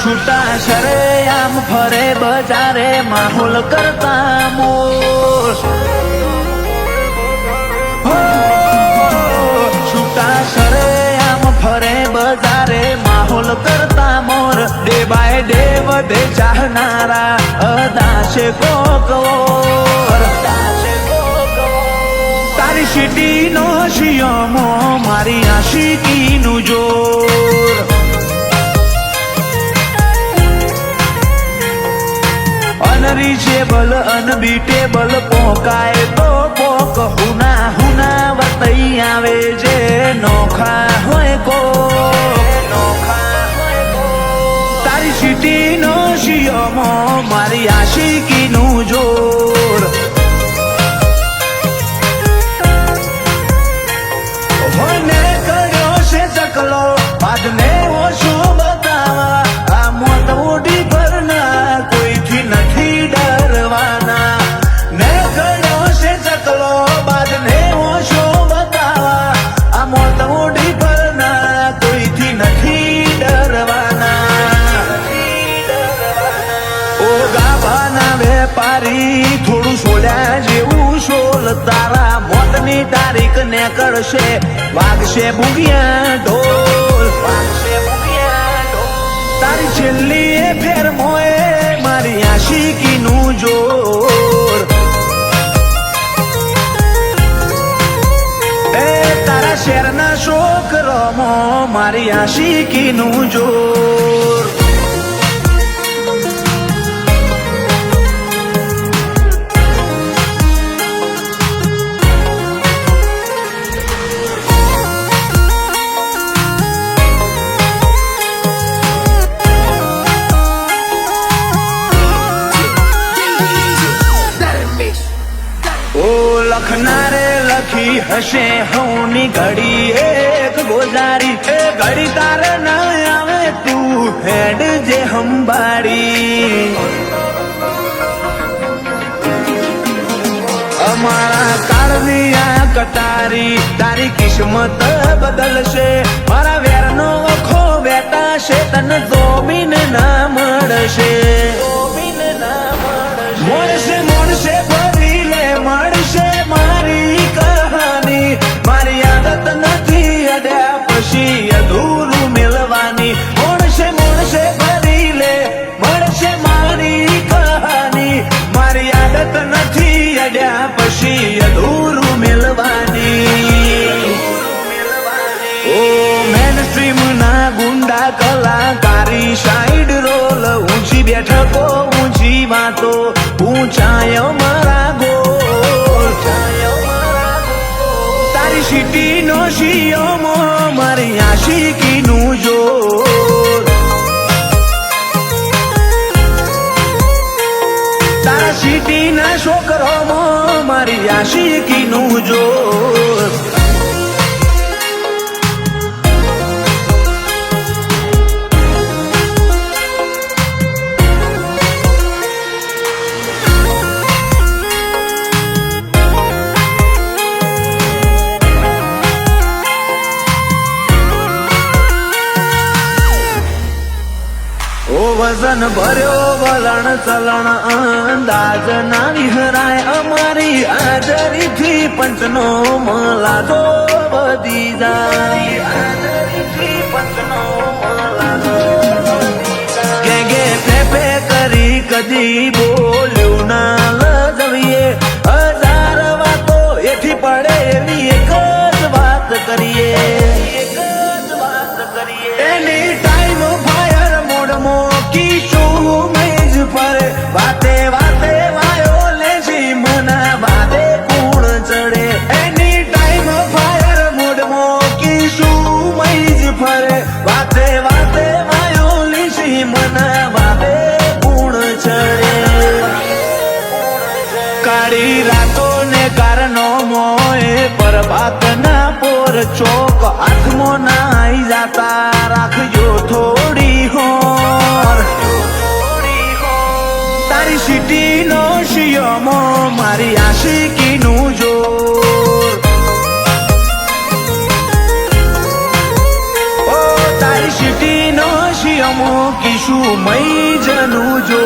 છૂટા શરે આમ ફરે બજારે માહોલ કરતા મોર છૂટા શરે આમ ફરે બજારે માહોલ કરતા મોર ડે બાય ડે વધે ચાહનારા અદાશે કોકવોર તારી સિટીનો શિયમો મારી આશિકીનું જોર અનરીચેબલ અનબીટેબલ પોકાય તો પોક હુના હુના વતઈ આવે જે નોખા હોય કો તારી સિટીનો શિયમો મારી આશિકીનું જોર મને કર્યો છે ચકલો બાદને ઓછો બતાવા આ મોત ઉડી પરના કોઈથી નથી ડરવાના ને કર્યો છે ચકલો બાદને ઓછો બતાવા આ મોત ઉડી પરના કોઈથી નથી ડરવાના ઓ ગાભાના વેપારી થોડું સોલ્યા જેવું સોલ તારા મોતની તારીખ ને કરશે વાગશે બુગિયા ઢોલ તારી છેલ્લી એ ફેર મોએ મારી આશિકીનું જોર એ તારા શેરના છોકરોમો મારી આશિકીનું જોર લખનારે લખી હશે હવની ઘડી એક ગોજારી એ ઘડી તારે ન આવે તું હેડ જે હંબાડી અમારા કાળની આ કટારી તારી કિસ્મત બદલશે મારા વેરનો વખો વેટાશે તને જોમીન ના મળશે મળશે મળશે ફરી લે મળશે મારી કહાની મારી આદત નથી અડ્યા પછી અધૂરું મિલવાની મળશે મળશે ફરી લે મળશે મારી કહાની મારી આદત નથી અડ્યા પછી અધૂરું મિલવાની ઓ મેન સ્ટ્રીમ ના ગુંડા કલાકારી સાઈડ રોલ ઊંચી બેઠકો ઊંચી વાતો ઊંચાયો મારા ગોલ તારી સિટીનો શિયમો મારી આશિકીનું જોર તારા સિટીના છોકરોમો મારી આશિકીનું જોર વજન ભર્યો વલણ ચલણ અંદાજ ના વિહરાય અમારી હાજરીથી પંચનો મલાદો વધી જાય ગે ફેફે કરી કદી બોલ્યું ના લજવીએ હજાર વાતો એથી પડે એવી એક જ વાત કરીએ એની ટાઈમ ફાયર મોડમાં વાતે વાતે વાયો લેજી મના વાદે કુણ ચડે એની ટાઈમ ફાયર મોડમો કીશું મૈજ ફરે વાતે વાતે વાયો લેજી મના વાદે કુણ ચડે કાળી રાતો ને કારનો મોએ પરભાત ના પોર ચોક હાથમાં ના આવી જાતા રાખજો થોડી હોર તારી સિટીનો શિયમો મારી આશિકીનું જોર ઓ તારી સિટીનો શિયમો મૂકીશું મઈ જનું જો